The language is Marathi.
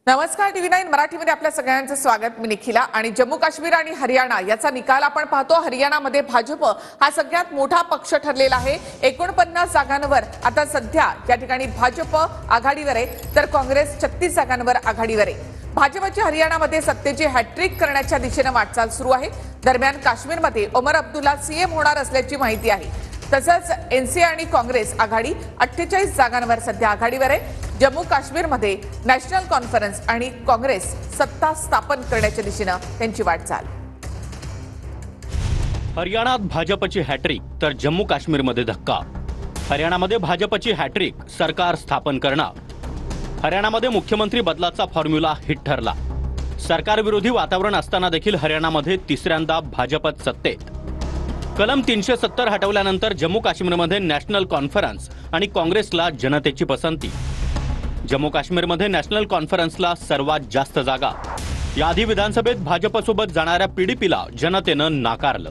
नमस्कार, TV9 मराठीमध्ये आपल्या सगळ्यांचं स्वागत। मी निखिला आणि जम्मू काश्मीर आणि हरियाणा याचा निकाल आपण पाहतो। हरियाणामध्ये भाजप हा सगळ्यात मोठा पक्ष ठरलेला आहे। 49 जागांवर आता सध्या या ठिकाणी भाजप आघाडीवर आहे, तर काँग्रेस 36 जागांवर आघाडीवर आहे। भाजपची हरियाणामध्ये सत्तेची हॅट्रिक करण्याच्या दिशेने वाटचाल सुरू आहे। दरम्यान काश्मीरमध्ये ओमर अब्दुल्ला सीएम होणार असल्याची माहिती आहे। तसंच एनसी आणि काँग्रेस आघाडी 48 जागांवर सध्या आघाडीवर आहे। जम्मू काश्मीरमध्ये नॅशनल कॉन्फरन्स आणि काँग्रेस सत्ता स्थापन करण्याच्या दिशेने त्यांची वाटचाल। हरियाणात भाजपची हॅट्रिक तर जम्मू काश्मीरमध्ये धक्का। हरियाणामध्ये भाजपची हॅट्रिक, सरकार स्थापन करणार। हरियाणामध्ये मुख्यमंत्री बदलाचा फॉर्म्युला हिट ठरला। सरकार विरोधी वातावरण असताना देखील हरियाणामध्ये तिसऱ्यांदा भाजपत सत्तेत। कलम 370 हटवल्यानंतर जम्मू काश्मीरमध्ये नॅशनल कॉन्फरन्स आणि काँग्रेसला जनतेची पसंती। जम्मू काश्मीरमध्ये नॅशनल कॉन्फरन्सला सर्वात जास्त जागा। याआधी विधानसभेत भाजपसोबत जाणाऱ्या पीडीपीला जनतेनं नाकारलं।